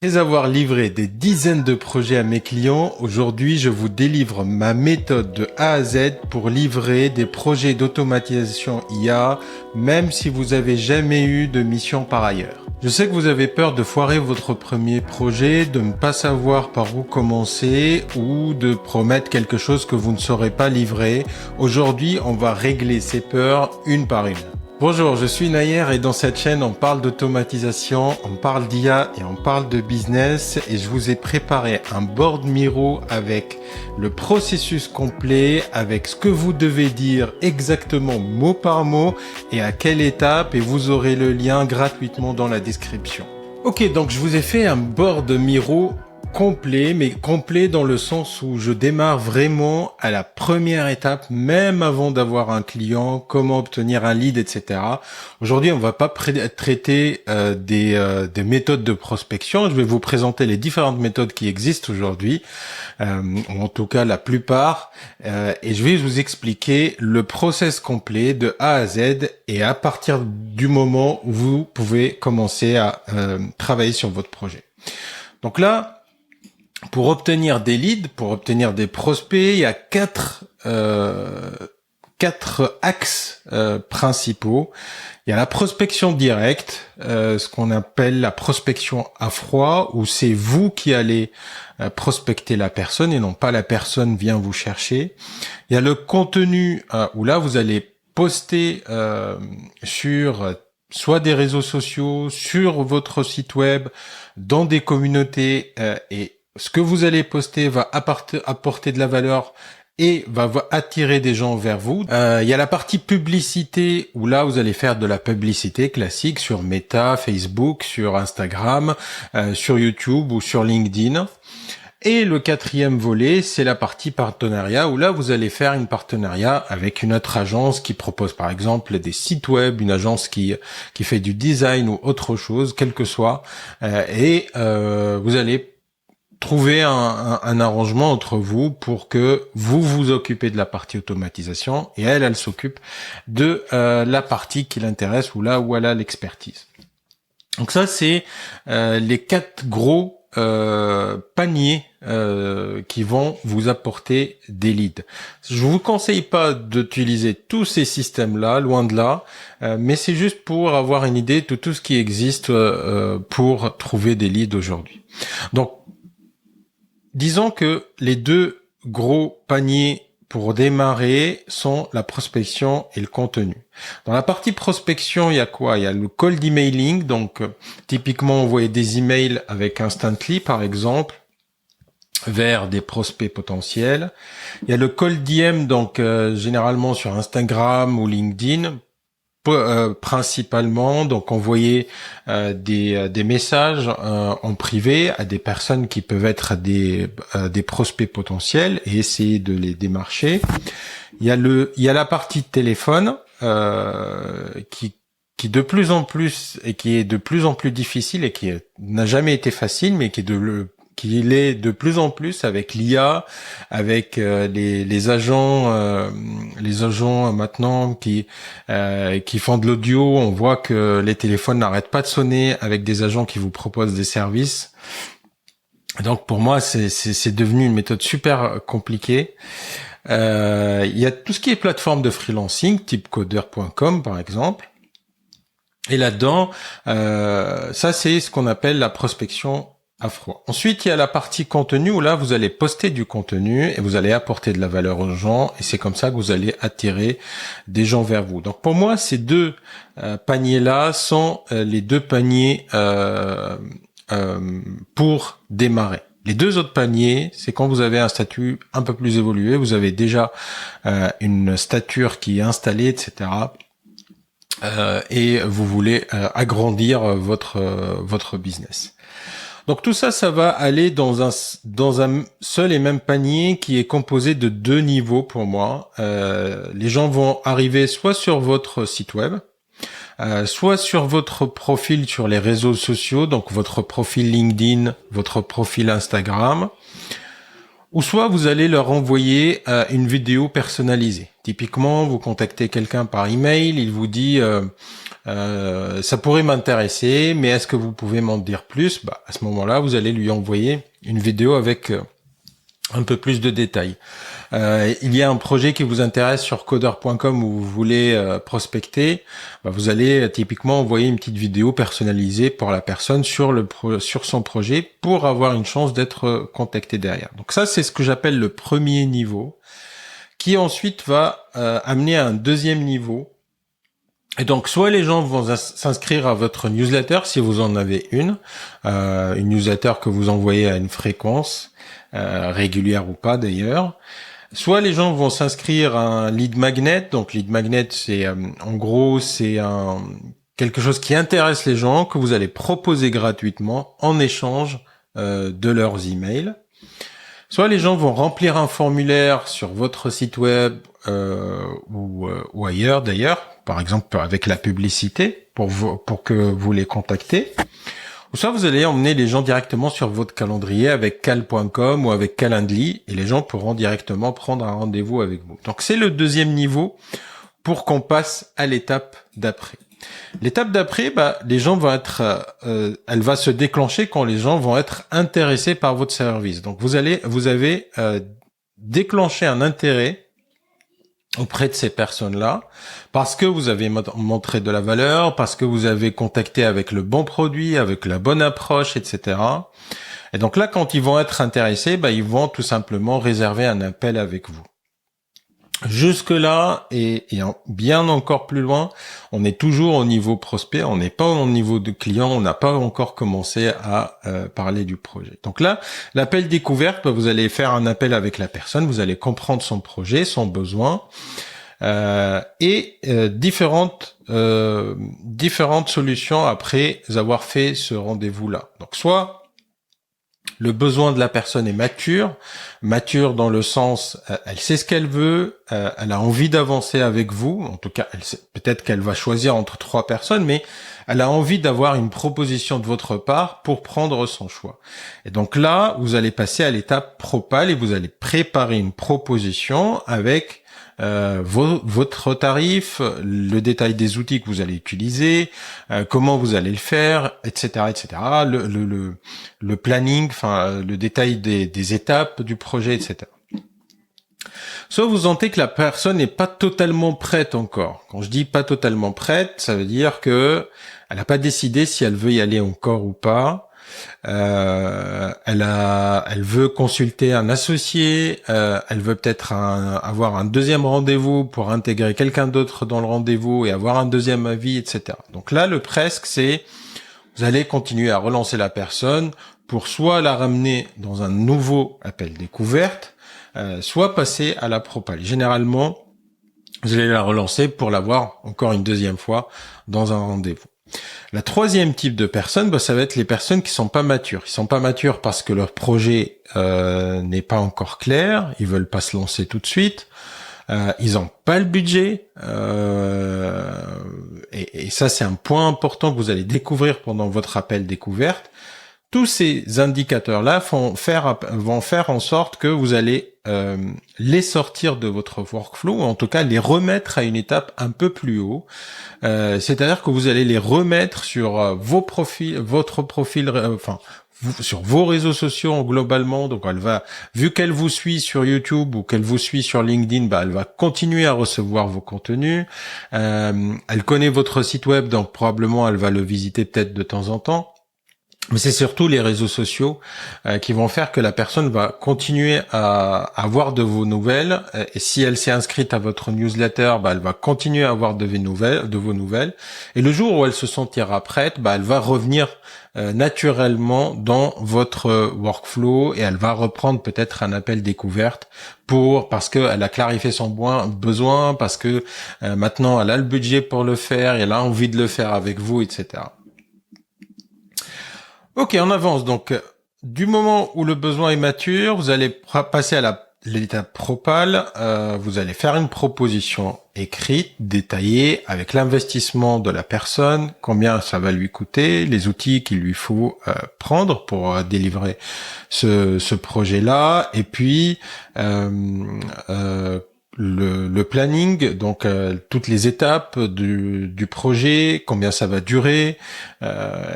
Après avoir livré des dizaines de projets à mes clients, aujourd'hui je vous délivre ma méthode de A à Z pour livrer des projets d'automatisation IA, même si vous avez jamais eu de mission par ailleurs. Je sais que vous avez peur de foirer votre premier projet, de ne pas savoir par où commencer ou de promettre quelque chose que vous ne saurez pas livrer. Aujourd'hui, on va régler ces peurs une par une. Bonjour, je suis Nayer et dans cette chaîne on parle d'automatisation, on parle d'IA et on parle de business et je vous ai préparé un board Miro avec le processus complet, avec ce que vous devez dire exactement mot par mot et à quelle étape et vous aurez le lien gratuitement dans la description. Ok, donc je vous ai fait un board Miro complet, mais complet dans le sens où je démarre vraiment à la première étape, même avant d'avoir un client, comment obtenir un lead, etc. Aujourd'hui, on va pas traiter des méthodes de prospection. Je vais vous présenter les différentes méthodes qui existent aujourd'hui, ou en tout cas la plupart, et je vais vous expliquer le process complet de A à Z et à partir du moment où vous pouvez commencer à travailler sur votre projet. Donc là, pour obtenir des leads, pour obtenir des prospects, il y a quatre axes principaux. Il y a la prospection directe, ce qu'on appelle la prospection à froid, où c'est vous qui allez prospecter la personne et non pas la personne vient vous chercher. Il y a le contenu, où là vous allez poster sur soit des réseaux sociaux, sur votre site web, dans des communautés et ce que vous allez poster va apporter de la valeur et va attirer des gens vers vous. Il y a la partie publicité où là vous allez faire de la publicité classique sur Meta, Facebook, sur Instagram, sur YouTube ou sur LinkedIn. Et le quatrième volet, c'est la partie partenariat où là vous allez faire une partenariat avec une autre agence qui propose par exemple des sites web, une agence qui fait du design ou autre chose, quel que soit, et vous allez trouver un arrangement entre vous pour que vous vous occupez de la partie automatisation et elle s'occupe de la partie qui l'intéresse ou là où elle a l'expertise. Donc ça, c'est les quatre gros paniers qui vont vous apporter des leads. Je vous conseille pas d'utiliser tous ces systèmes-là, loin de là, mais c'est juste pour avoir une idée de tout ce qui existe pour trouver des leads aujourd'hui. Donc, disons que les deux gros paniers pour démarrer sont la prospection et le contenu. Dans la partie prospection, il y a quoi? Il y a le cold emailing, donc typiquement envoyer des emails avec Instantly par exemple vers des prospects potentiels. Il y a le cold DM, donc généralement sur Instagram ou LinkedIn, principalement, donc envoyer des messages en privé à des personnes qui peuvent être des prospects potentiels et essayer de les démarcher. Il y a la partie téléphone qui de plus en plus et qui est de plus en plus difficile et qui n'a jamais été facile, mais qui l'est de plus en plus avec l'IA, avec les agents maintenant qui font de l'audio. On voit que les téléphones n'arrêtent pas de sonner avec des agents qui vous proposent des services. Donc pour moi, c'est devenu une méthode super compliquée. Il y a tout ce qui est plateforme de freelancing, type coder.com par exemple. Et là-dedans, ça c'est ce qu'on appelle la prospection à froid. Ensuite, il y a la partie contenu où là, vous allez poster du contenu et vous allez apporter de la valeur aux gens et c'est comme ça que vous allez attirer des gens vers vous. Donc pour moi, ces deux paniers-là sont les deux paniers pour démarrer. Les deux autres paniers, c'est quand vous avez un statut un peu plus évolué, vous avez déjà une stature qui est installée, etc. Et vous voulez agrandir votre business. Donc tout ça, ça va aller dans un seul et même panier qui est composé de deux niveaux pour moi. Les gens vont arriver soit sur votre site web, soit sur votre profil sur les réseaux sociaux, donc votre profil LinkedIn, votre profil Instagram, ou soit vous allez leur envoyer une vidéo personnalisée. Typiquement, vous contactez quelqu'un par email, il vous dit ça pourrait m'intéresser, mais est-ce que vous pouvez m'en dire plus? À ce moment-là, vous allez lui envoyer une vidéo avec un peu plus de détails. Il y a un projet qui vous intéresse sur codeur.com où vous voulez prospecter, vous allez typiquement envoyer une petite vidéo personnalisée pour la personne sur son projet pour avoir une chance d'être contacté derrière. Donc ça, c'est ce que j'appelle le premier niveau, qui ensuite va amener à un deuxième niveau. Et donc, soit les gens vont s'inscrire à votre newsletter, si vous en avez une newsletter que vous envoyez à une fréquence régulière ou pas d'ailleurs. Soit les gens vont s'inscrire à un lead magnet. Donc, lead magnet, c'est en gros, c'est quelque chose qui intéresse les gens, que vous allez proposer gratuitement en échange de leurs emails. Soit les gens vont remplir un formulaire sur votre site web ou ailleurs d'ailleurs, par exemple avec la publicité pour que vous les contactez. Ou soit vous allez emmener les gens directement sur votre calendrier avec cal.com ou avec Calendly et les gens pourront directement prendre un rendez-vous avec vous. Donc c'est le deuxième niveau pour qu'on passe à l'étape d'après. L'étape d'après, les gens vont être, elle va se déclencher quand les gens vont être intéressés par votre service. Donc vous avez déclenché un intérêt auprès de ces personnes-là, parce que vous avez montré de la valeur, parce que vous avez contacté avec le bon produit, avec la bonne approche, etc. Et donc là, quand ils vont être intéressés, ils vont tout simplement réserver un appel avec vous. Jusque-là, et bien encore plus loin, on est toujours au niveau prospect, on n'est pas au niveau de client, on n'a pas encore commencé à parler du projet. Donc là, l'appel découverte, vous allez faire un appel avec la personne, vous allez comprendre son projet, son besoin, et différentes solutions après avoir fait ce rendez-vous-là. Donc soit le besoin de la personne est mature dans le sens, elle sait ce qu'elle veut, elle a envie d'avancer avec vous, en tout cas, peut-être qu'elle va choisir entre 3 personnes, mais elle a envie d'avoir une proposition de votre part pour prendre son choix. Et donc là, vous allez passer à l'étape propal et vous allez préparer une proposition avec votre tarif, le détail des outils que vous allez utiliser, comment vous allez le faire, etc., etc. Le planning, le détail des étapes du projet, etc. Soit vous sentez que la personne n'est pas totalement prête encore. Quand je dis pas totalement prête, ça veut dire que elle n'a pas décidé si elle veut y aller encore ou pas. Elle veut consulter un associé, elle veut peut-être avoir un deuxième rendez-vous pour intégrer quelqu'un d'autre dans le rendez-vous et avoir un deuxième avis, etc. Donc là, le presque, c'est vous allez continuer à relancer la personne pour soit la ramener dans un nouveau appel découverte, soit passer à la propale. Généralement, vous allez la relancer pour l'avoir encore une deuxième fois dans un rendez-vous. La troisième type de personnes, ça va être les personnes qui sont pas matures. Ils sont pas matures parce que leur projet n'est pas encore clair, ils veulent pas se lancer tout de suite, ils ont pas le budget, et ça c'est un point important que vous allez découvrir pendant votre appel découverte. Tous ces indicateurs-là vont faire en sorte que vous allez les sortir de votre workflow, ou en tout cas les remettre à une étape un peu plus haut. C'est-à-dire que vous allez les remettre sur vos profils, sur vos réseaux sociaux globalement. Donc vu qu'elle vous suit sur YouTube ou qu'elle vous suit sur LinkedIn, elle va continuer à recevoir vos contenus. Elle connaît votre site web, donc probablement elle va le visiter peut-être de temps en temps. Mais c'est surtout les réseaux sociaux qui vont faire que la personne va continuer à avoir de vos nouvelles. Et si elle s'est inscrite à votre newsletter, elle va continuer à avoir de vos nouvelles. Et le jour où elle se sentira prête, elle va revenir naturellement dans votre workflow et elle va reprendre peut-être un appel découverte parce qu'elle a clarifié son besoin, parce que maintenant elle a le budget pour le faire et elle a envie de le faire avec vous, etc. Ok, on avance. Donc, du moment où le besoin est mature, vous allez passer à l'étape propale. Vous allez faire une proposition écrite, détaillée, avec l'investissement de la personne, combien ça va lui coûter, les outils qu'il lui faut prendre pour délivrer ce projet-là, et puis le planning, donc toutes les étapes du projet, combien ça va durer,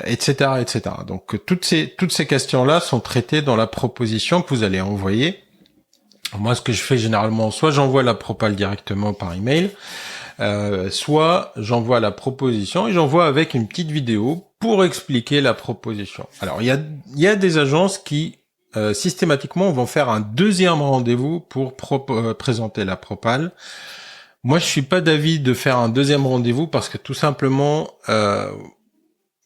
etc., etc. Donc toutes ces questions-là sont traitées dans la proposition que vous allez envoyer. Moi, ce que je fais généralement, soit j'envoie la propale directement par email, soit j'envoie la proposition et j'envoie avec une petite vidéo pour expliquer la proposition. Alors, il y a des agences qui systématiquement vont faire un deuxième rendez-vous pour présenter la propale. Moi, je suis pas d'avis de faire un deuxième rendez-vous parce que tout simplement,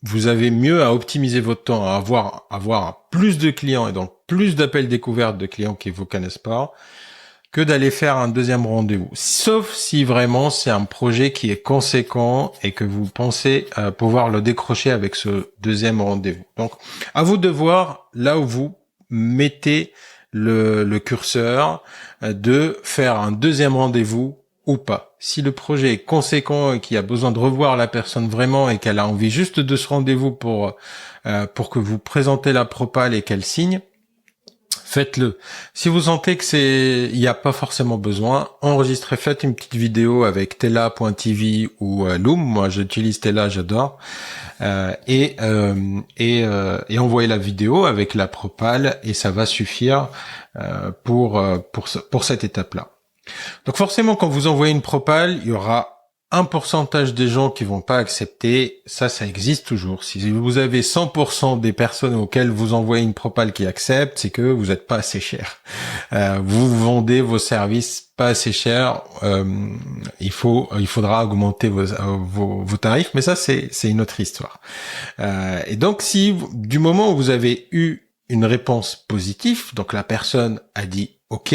vous avez mieux à optimiser votre temps, à avoir plus de clients et donc plus d'appels découvertes de clients qui vous connaissent pas, que d'aller faire un deuxième rendez-vous. Sauf si vraiment c'est un projet qui est conséquent et que vous pensez pouvoir le décrocher avec ce deuxième rendez-vous. Donc, à vous de voir là où vous mettez le curseur, de faire un deuxième rendez-vous ou pas. Si le projet est conséquent et qu'il y a besoin de revoir la personne vraiment et qu'elle a envie juste de ce rendez-vous pour que vous présentez la propale et qu'elle signe, faites-le. Si vous sentez que il n'y a pas forcément besoin, enregistrez, faites une petite vidéo avec Tela.tv ou Loom. Moi, j'utilise Tela, j'adore. Et envoyez la vidéo avec la propale et ça va suffire pour cette étape-là. Donc forcément, quand vous envoyez une propale, il y aura un pourcentage des gens qui vont pas accepter. Ça existe toujours. Si vous avez 100% des personnes auxquelles vous envoyez une propale qui acceptent, c'est que vous n'êtes pas assez cher. Vous vendez vos services pas assez cher. Il faudra augmenter vos tarifs, mais ça c'est une autre histoire. Et donc si du moment où vous avez eu une réponse positive, donc la personne a dit OK,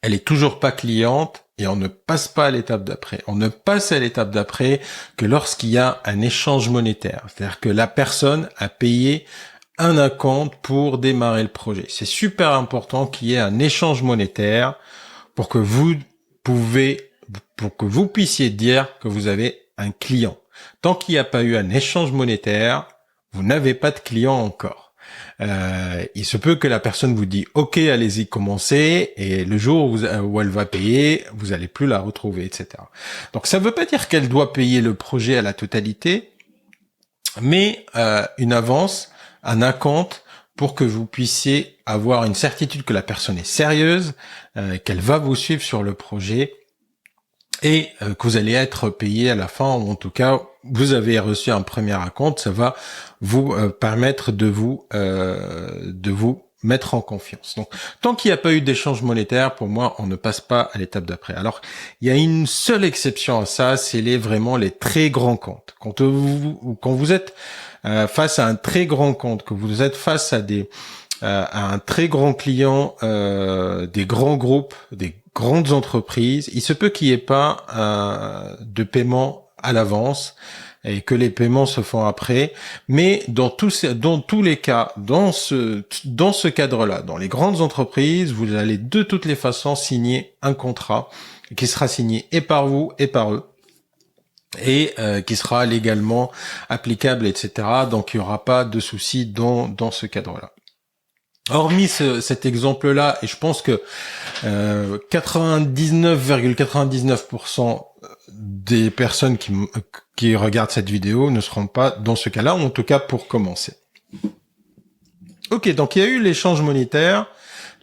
elle est toujours pas cliente et on ne passe pas à l'étape d'après. On ne passe à l'étape d'après que lorsqu'il y a un échange monétaire. C'est-à-dire que la personne a payé un acompte pour démarrer le projet. C'est super important qu'il y ait un échange monétaire pour que vous puissiez dire que vous avez un client. Tant qu'il n'y a pas eu un échange monétaire, vous n'avez pas de client encore. Il se peut que la personne vous dit OK, allez-y, commencez, et le jour où elle va payer, vous allez plus la retrouver, etc. Donc ça veut pas dire qu'elle doit payer le projet à la totalité, mais une avance, un acompte, pour que vous puissiez avoir une certitude que la personne est sérieuse, qu'elle va vous suivre sur le projet, et que vous allez être payé à la fin, ou en tout cas, vous avez reçu un premier acompte, ça va vous permettre de vous mettre en confiance. Donc, tant qu'il n'y a pas eu d'échange monétaire, pour moi, on ne passe pas à l'étape d'après. Alors, il y a une seule exception à ça, c'est vraiment les très grands comptes. Quand vous êtes face à un très grand compte, que vous êtes face à un très grand client, des grands groupes, des grandes entreprises, il se peut qu'il n'y ait pas de paiement à l'avance et que les paiements se font après. Mais dans tous les cas, dans ce cadre-là, dans les grandes entreprises, vous allez de toutes les façons signer un contrat qui sera signé et par vous et par eux, et qui sera légalement applicable, etc. Donc il n'y aura pas de souci dans ce cadre-là. Hormis cet exemple-là, et je pense que 99,99% des personnes qui regardent cette vidéo ne seront pas dans ce cas-là, ou en tout cas pour commencer. Ok, donc il y a eu l'échange monétaire.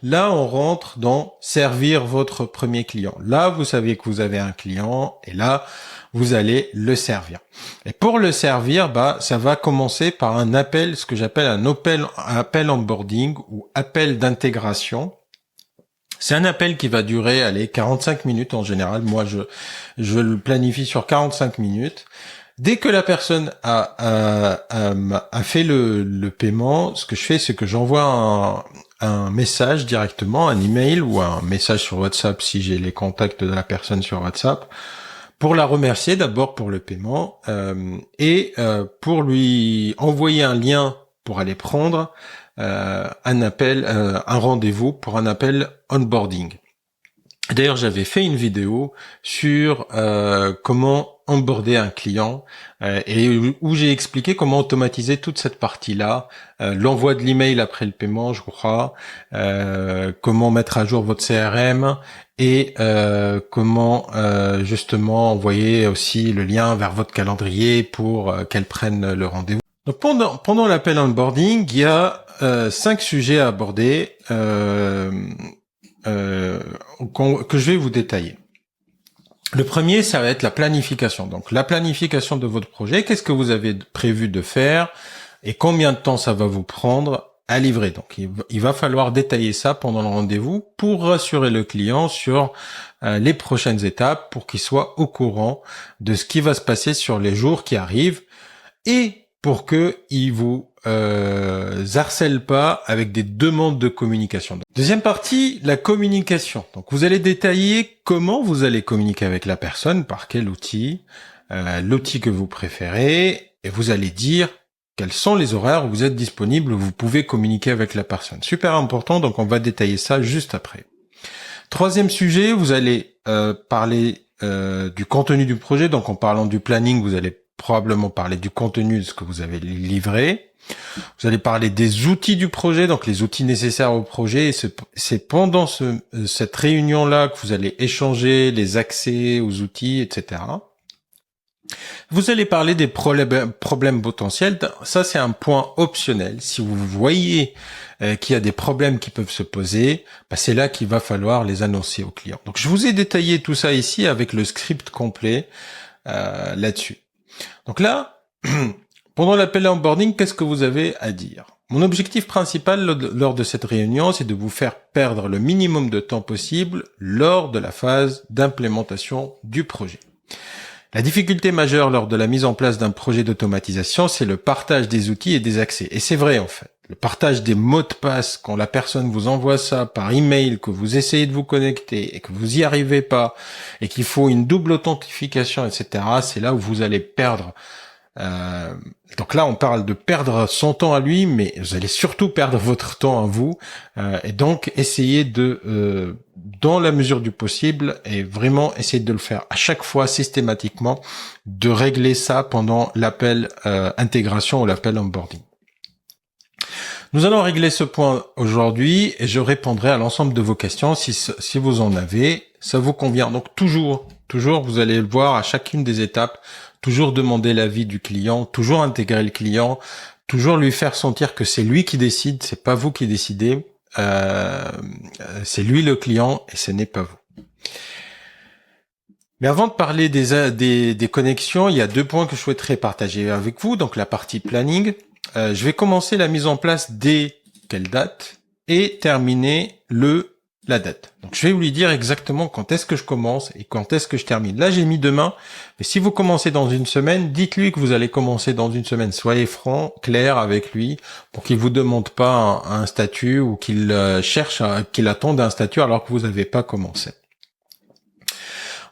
Là, on rentre dans servir votre premier client. Là, vous savez que vous avez un client, et là, vous allez le servir. Et pour le servir, ça va commencer par un appel, ce que j'appelle un appel onboarding ou appel d'intégration. C'est un appel qui va durer, 45 minutes en général. Moi, je le planifie sur 45 minutes. Dès que la personne a fait le paiement, ce que je fais, c'est que j'envoie un message directement, un email ou un message sur WhatsApp si j'ai les contacts de la personne sur WhatsApp, pour la remercier d'abord pour le paiement et pour lui envoyer un lien pour aller prendre un rendez-vous pour un appel onboarding. D'ailleurs, j'avais fait une vidéo sur comment onboarder un client et où j'ai expliqué comment automatiser toute cette partie-là, l'envoi de l'email après le paiement, je crois, comment mettre à jour votre CRM et comment justement envoyer aussi le lien vers votre calendrier pour qu'elle prenne le rendez-vous. Donc pendant l'appel onboarding, il y a 5 sujets à aborder. Que je vais vous détailler. Le premier, ça va être la planification. Donc, la planification de votre projet. Qu'est-ce que vous avez prévu de faire et combien de temps ça va vous prendre à livrer. Donc, il va falloir détailler ça pendant le rendez-vous pour rassurer le client sur les prochaines étapes pour qu'il soit au courant de ce qui va se passer sur les jours qui arrivent et pour que il vous harcèle pas avec des demandes de communication. Deuxième partie, la communication. Donc vous allez détailler comment vous allez communiquer avec la personne, par quel outil, l'outil que vous préférez, et vous allez dire quels sont les horaires où vous êtes disponible, où vous pouvez communiquer avec la personne. Super important, donc on va détailler ça juste après. Troisième sujet, vous allez parler du contenu du projet. Donc en parlant du planning, vous allez probablement parler du contenu de ce que vous avez livré. Vous allez parler des outils du projet, donc les outils nécessaires au projet. Et c'est pendant cette réunion-là que vous allez échanger les accès aux outils, etc. Vous allez parler des problèmes potentiels. Ça, c'est un point optionnel. Si vous voyez qu'il y a des problèmes qui peuvent se poser, c'est là qu'il va falloir les annoncer aux clients. Donc, je vous ai détaillé tout ça ici avec le script complet là-dessus. Donc là, pendant l'appel onboarding, qu'est-ce que vous avez à dire? Mon objectif principal lors de cette réunion, c'est de vous faire perdre le minimum de temps possible lors de la phase d'implémentation du projet. La difficulté majeure lors de la mise en place d'un projet d'automatisation, c'est le partage des outils et des accès. Et c'est vrai en fait. Le partage des mots de passe, quand la personne vous envoie ça par email, que vous essayez de vous connecter et que vous y arrivez pas, et qu'il faut une double authentification, etc., c'est là où vous allez perdre. Donc là, on parle de perdre son temps à lui, mais vous allez surtout perdre votre temps à vous. Et donc, essayez de, dans la mesure du possible, et vraiment essayez de le faire à chaque fois systématiquement, de régler ça pendant l'appel intégration ou l'appel onboarding. Nous allons régler ce point aujourd'hui et je répondrai à l'ensemble de vos questions si vous en avez. Ça vous convient. Donc toujours, vous allez le voir à chacune des étapes, toujours demander l'avis du client, toujours intégrer le client, toujours lui faire sentir que c'est lui qui décide, c'est pas vous qui décidez, c'est lui le client et ce n'est pas vous. Mais avant de parler des connexions, il y a 2 points que je souhaiterais partager avec vous. Donc la partie planning. Je vais commencer la mise en place dès quelle date et terminer la date. Donc je vais vous lui dire exactement quand est-ce que je commence et quand est-ce que je termine. Là j'ai mis demain, mais si vous commencez dans une semaine, dites-lui que vous allez commencer dans une semaine. Soyez franc, clair avec lui pour qu'il vous demande pas un statut ou qu'il qu'il attende un statut alors que vous n'avez pas commencé.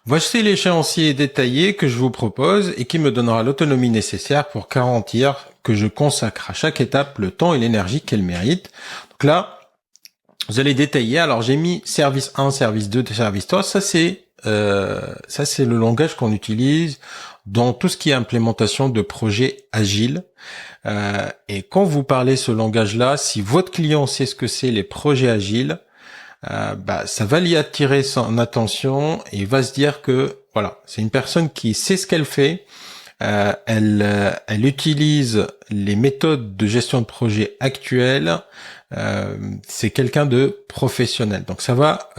Voici l'échéancier détaillé que je vous propose et qui me donnera l'autonomie nécessaire pour garantir que je consacre à chaque étape le temps et l'énergie qu'elle mérite. Donc là, vous allez détailler. Alors j'ai mis service 1, service 2, service 3. Ça c'est le langage qu'on utilise dans tout ce qui est implémentation de projets agiles. Et quand vous parlez ce langage-là, si votre client sait ce que c'est les projets agiles, ça va lui attirer son attention et il va se dire que voilà, c'est une personne qui sait ce qu'elle fait. Elle utilise les méthodes de gestion de projet actuelles. C'est quelqu'un de professionnel. Donc ça va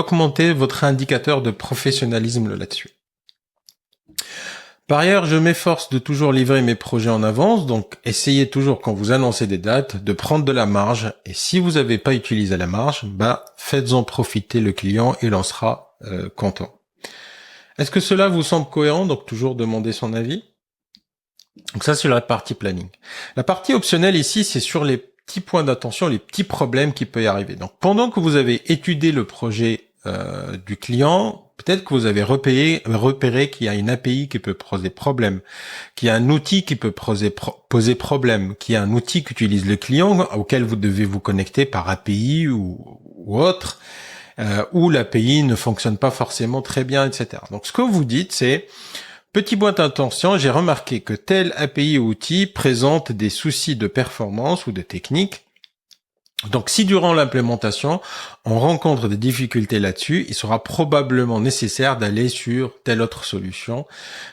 augmenter votre indicateur de professionnalisme là-dessus. Par ailleurs, je m'efforce de toujours livrer mes projets en avance, donc essayez toujours quand vous annoncez des dates de prendre de la marge, et si vous n'avez pas utilisé la marge, faites-en profiter le client, il en sera content. Est-ce que cela vous semble cohérent? Donc toujours demander son avis. Donc ça c'est la partie planning. La partie optionnelle ici, c'est sur les petits points d'attention, les petits problèmes qui peuvent y arriver. Donc pendant que vous avez étudié le projet du client, peut-être que vous avez repéré qu'il y a une API qui peut poser problème, qu'il y a un outil qui peut poser problème, qu'il y a un outil qu'utilise le client auquel vous devez vous connecter par API ou autre. ou l'API ne fonctionne pas forcément très bien, etc. Donc ce que vous dites, c'est petit point d'intention, j'ai remarqué que tel API ou outil présente des soucis de performance ou de technique. Donc, si durant l'implémentation, on rencontre des difficultés là-dessus, il sera probablement nécessaire d'aller sur telle autre solution.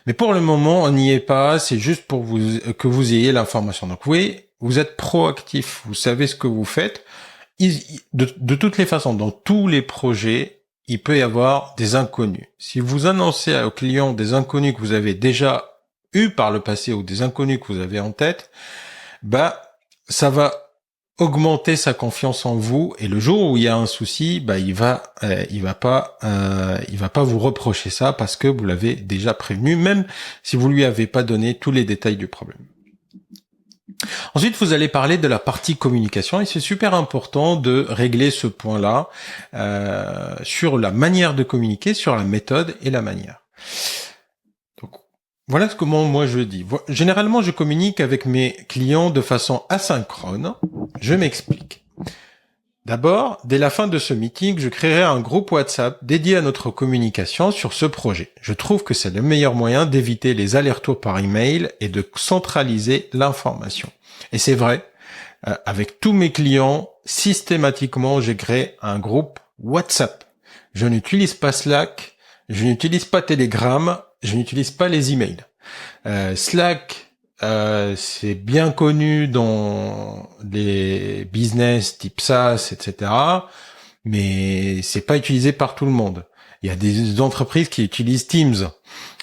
Mais pour le moment, on n'y est pas. C'est juste pour que vous ayez l'information. Donc, oui, vous êtes proactif. Vous savez ce que vous faites. De toutes les façons, dans tous les projets, il peut y avoir des inconnus. Si vous annoncez aux clients des inconnus que vous avez déjà eu par le passé ou des inconnus que vous avez en tête, ça va augmenter sa confiance en vous, et le jour où il y a un souci, il va pas vous reprocher ça parce que vous l'avez déjà prévenu, même si vous lui avez pas donné tous les détails du problème. Ensuite, vous allez parler de la partie communication, et c'est super important de régler ce point-là sur la manière de communiquer, sur la méthode et la manière. Donc, voilà comment moi je dis. Généralement, je communique avec mes clients de façon asynchrone. Je m'explique. D'abord, dès la fin de ce meeting, je créerai un groupe WhatsApp dédié à notre communication sur ce projet. Je trouve que c'est le meilleur moyen d'éviter les allers-retours par email et de centraliser l'information. Et c'est vrai, avec tous mes clients, systématiquement, j'ai créé un groupe WhatsApp. Je n'utilise pas Slack, je n'utilise pas Telegram, je n'utilise pas les emails. Slack, c'est bien connu dans les business type SaaS, etc. Mais c'est pas utilisé par tout le monde. Il y a des entreprises qui utilisent Teams.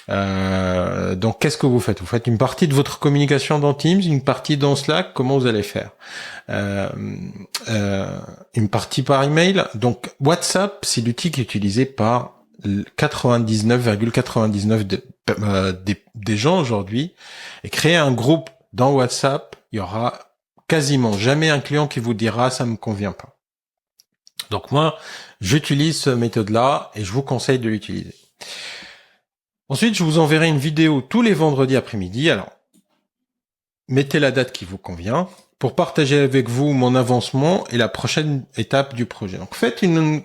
Donc, qu'est-ce que vous faites? Vous faites une partie de votre communication dans Teams, une partie dans Slack. Comment vous allez faire? Une partie par email. Donc, WhatsApp, c'est l'outil qui est utilisé par 99,99 des gens aujourd'hui. Et créer un groupe dans WhatsApp, il y aura quasiment jamais un client qui vous dira ça me convient pas. Donc moi, j'utilise cette méthode-là et je vous conseille de l'utiliser. Ensuite, je vous enverrai une vidéo tous les vendredis après-midi. Alors, mettez la date qui vous convient pour partager avec vous mon avancement et la prochaine étape du projet. Donc, faites une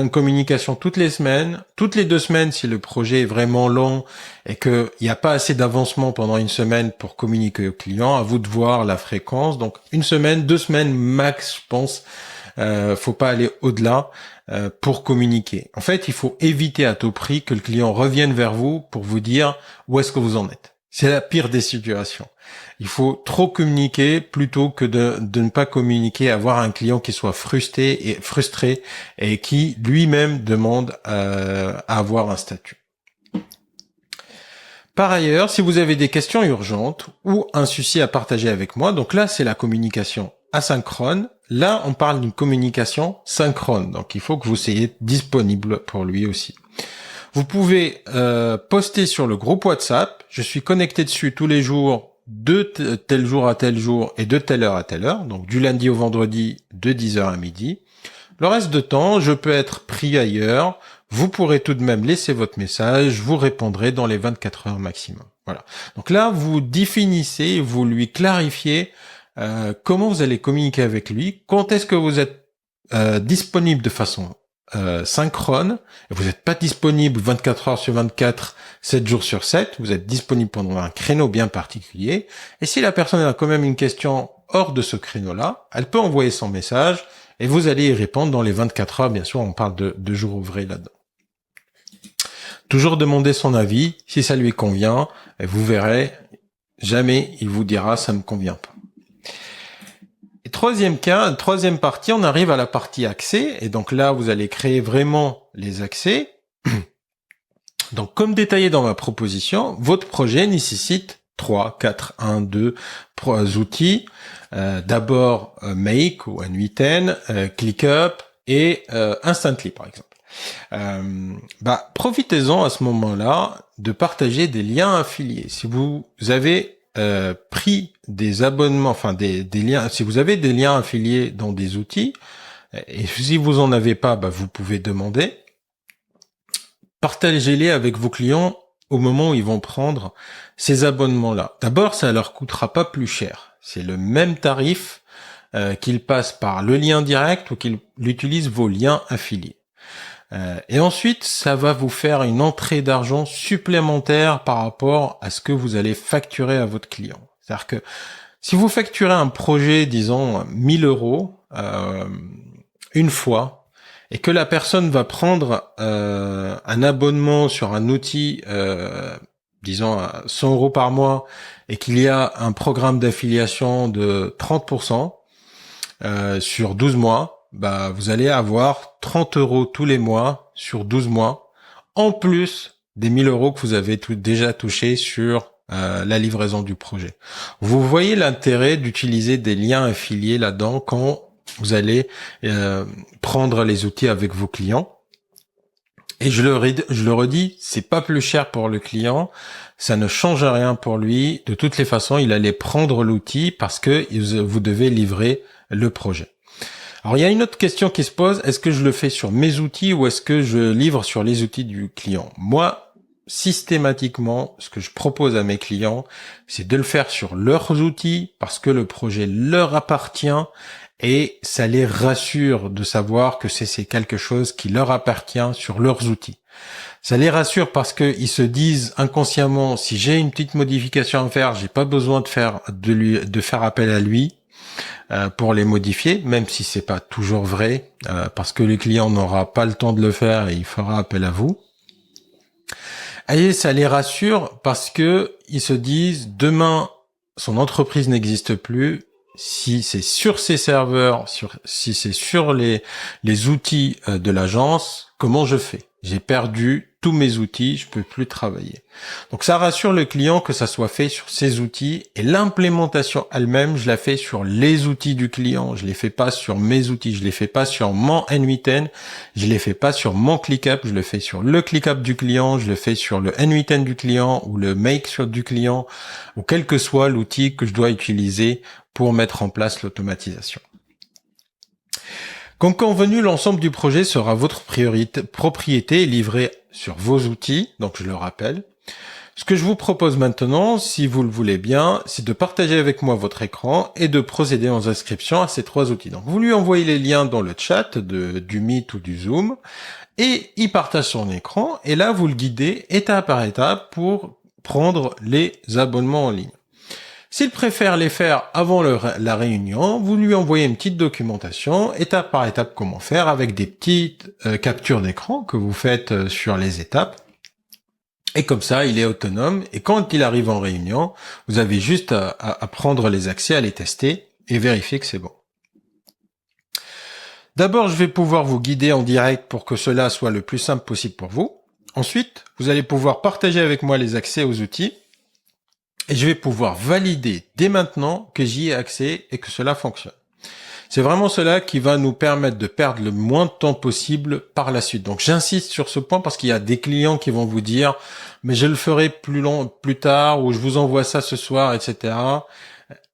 communication toutes les semaines, toutes les 2 semaines si le projet est vraiment long et qu'il n'y a pas assez d'avancement pendant une semaine pour communiquer au client. À vous de voir la fréquence. Donc, 1 semaine, 2 semaines max, je pense. Faut pas aller au-delà pour communiquer. En fait, il faut éviter à tout prix que le client revienne vers vous pour vous dire où est-ce que vous en êtes. C'est la pire des situations. Il faut trop communiquer plutôt que de ne pas communiquer, avoir un client qui soit frustré et qui lui-même demande à avoir un statut. Par ailleurs, si vous avez des questions urgentes ou un souci à partager avec moi, donc là c'est la communication asynchrone. Là, on parle d'une communication synchrone. Donc il faut que vous soyez disponible pour lui aussi. Vous pouvez poster sur le groupe WhatsApp. Je suis connecté dessus tous les jours, de tel jour à tel jour et de telle heure à telle heure. Donc du lundi au vendredi, de 10h à midi. Le reste de temps, je peux être pris ailleurs. Vous pourrez tout de même laisser votre message. Je vous répondrai dans les 24 heures maximum. Voilà. Donc là, vous définissez, vous lui clarifiez comment vous allez communiquer avec lui, quand est-ce que vous êtes disponible de façon synchrone, et vous n'êtes pas disponible 24 heures sur 24, 7 jours sur 7, vous êtes disponible pendant un créneau bien particulier, et si la personne a quand même une question hors de ce créneau-là, elle peut envoyer son message, et vous allez y répondre dans les 24 heures, bien sûr, on parle de jours ouvrés là-dedans. Toujours demander son avis, si ça lui convient, et vous verrez, jamais il vous dira ça me convient pas. Et troisième partie, on arrive à la partie accès, et donc là, vous allez créer vraiment les accès. Donc, comme détaillé dans ma proposition, votre projet nécessite 3, 4, 1, 2 outils. D'abord, Make ou N8N, ClickUp et Instantly, par exemple. Profitez-en à ce moment-là de partager des liens affiliés. Si vous avez pris des abonnements, enfin des liens, si vous avez des liens affiliés dans des outils, et si vous en avez pas, vous pouvez demander, partagez-les avec vos clients au moment où ils vont prendre ces abonnements-là. D'abord, ça leur coûtera pas plus cher. C'est le même tarif qu'ils passent par le lien direct ou qu'ils utilisent vos liens affiliés. Et ensuite, ça va vous faire une entrée d'argent supplémentaire par rapport à ce que vous allez facturer à votre client. C'est-à-dire que si vous facturez un projet, disons 1000 euros une fois, et que la personne va prendre un abonnement sur un outil, disons à 100 euros par mois, et qu'il y a un programme d'affiliation de 30% sur 12 mois, bah vous allez avoir 30 euros tous les mois sur 12 mois, en plus des 1000 euros que vous avez déjà touché sur la livraison du projet. Vous voyez l'intérêt d'utiliser des liens affiliés là-dedans quand vous allez prendre les outils avec vos clients. Et je le redis, c'est pas plus cher pour le client, ça ne change rien pour lui. De toutes les façons, il allait prendre l'outil parce que vous devez livrer le projet. Alors il y a une autre question qui se pose, est-ce que je le fais sur mes outils ou est-ce que je livre sur les outils du client? Moi, systématiquement, ce que je propose à mes clients, c'est de le faire sur leurs outils parce que le projet leur appartient et ça les rassure de savoir que c'est quelque chose qui leur appartient sur leurs outils. Ça les rassure parce que ils se disent inconsciemment, si j'ai une petite modification à faire, j'ai pas besoin de faire appel à lui pour les modifier, même si c'est pas toujours vrai, parce que le client n'aura pas le temps de le faire et il fera appel à vous. Et ça les rassure parce que ils se disent demain son entreprise n'existe plus. Si c'est sur ses serveurs, si c'est sur les outils de l'agence, comment je fais? J'ai perdu tous mes outils, je peux plus travailler. Donc ça rassure le client que ça soit fait sur ses outils et l'implémentation elle-même, je la fais sur les outils du client. Je les fais pas sur mes outils, je les fais pas sur mon N8N, je les fais pas sur mon ClickUp, je le fais sur le ClickUp du client, je le fais sur le N8N du client ou le Make du client ou quel que soit l'outil que je dois utiliser pour mettre en place l'automatisation. Comme convenu, l'ensemble du projet sera votre propriété livré sur vos outils, donc je le rappelle. Ce que je vous propose maintenant, si vous le voulez bien, c'est de partager avec moi votre écran et de procéder aux inscriptions à ces trois outils. Donc vous lui envoyez les liens dans le chat du Meet ou du Zoom et il partage son écran et là vous le guidez étape par étape pour prendre les abonnements en ligne. S'il préfère les faire avant la réunion, vous lui envoyez une petite documentation, étape par étape comment faire, avec des petites captures d'écran que vous faites sur les étapes. Et comme ça, il est autonome. Et quand il arrive en réunion, vous avez juste à prendre les accès, à les tester et vérifier que c'est bon. D'abord, je vais pouvoir vous guider en direct pour que cela soit le plus simple possible pour vous. Ensuite, vous allez pouvoir partager avec moi les accès aux outils. Et je vais pouvoir valider dès maintenant que j'y ai accès et que cela fonctionne. C'est vraiment cela qui va nous permettre de perdre le moins de temps possible par la suite. Donc j'insiste sur ce point parce qu'il y a des clients qui vont vous dire « mais je le ferai plus tard » ou « je vous envoie ça ce soir », etc.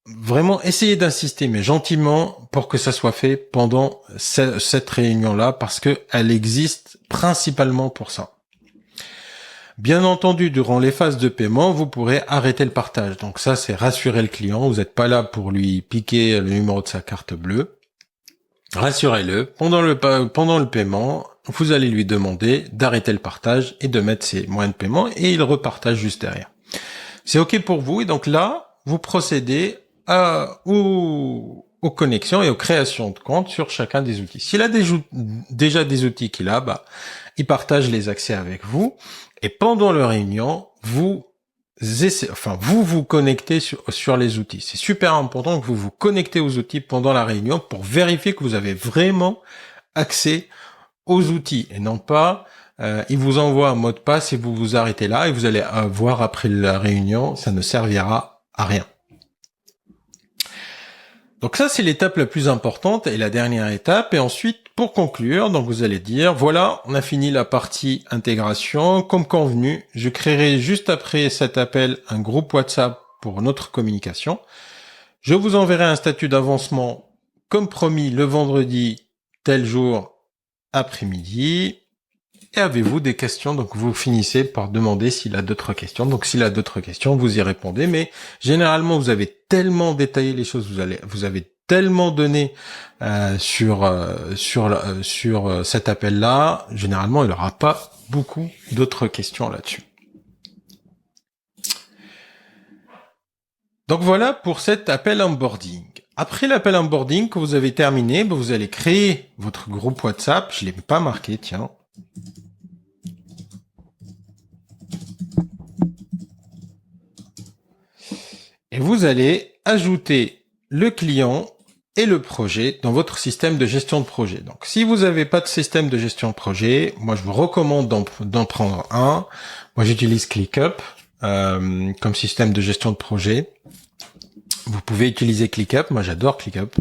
Vraiment, essayez d'insister, mais gentiment, pour que ça soit fait pendant cette réunion-là parce qu'elle existe principalement pour ça. Bien entendu, durant les phases de paiement, vous pourrez arrêter le partage. Donc ça, c'est rassurer le client. Vous n'êtes pas là pour lui piquer le numéro de sa carte bleue. Rassurez-le. Pendant le paiement, vous allez lui demander d'arrêter le partage et de mettre ses moyens de paiement et il repartage juste derrière. C'est OK pour vous. Et donc là, vous procédez aux connexions et aux créations de comptes sur chacun des outils. S'il a déjà des outils qu'il a, il partage les accès avec vous. Et pendant la réunion, vous vous connectez sur les outils. C'est super important que vous vous connectez aux outils pendant la réunion pour vérifier que vous avez vraiment accès aux outils et non pas il vous envoie un mot de passe et vous vous arrêtez là et vous allez voir après la réunion, ça ne servira à rien. Donc ça, c'est l'étape la plus importante et la dernière étape. Et ensuite, pour conclure, donc vous allez dire, voilà, on a fini la partie intégration. Comme convenu, je créerai juste après cet appel un groupe WhatsApp pour notre communication. Je vous enverrai un statut d'avancement, comme promis, le vendredi, tel jour, après-midi. Et avez-vous des questions? Donc vous finissez par demander s'il a d'autres questions. Donc s'il a d'autres questions, vous y répondez. Mais généralement, vous avez tellement détaillé les choses, vous avez tellement donné sur cet appel-là, généralement, il n'aura pas beaucoup d'autres questions là-dessus. Donc voilà pour cet appel onboarding. Après l'appel onboarding que vous avez terminé, vous allez créer votre groupe WhatsApp. Je l'ai pas marqué, tiens. Et vous allez ajouter le client et le projet dans votre système de gestion de projet. Donc, si vous n'avez pas de système de gestion de projet, moi, je vous recommande d'en prendre un. Moi, j'utilise ClickUp comme système de gestion de projet. Vous pouvez utiliser ClickUp. Moi, j'adore ClickUp.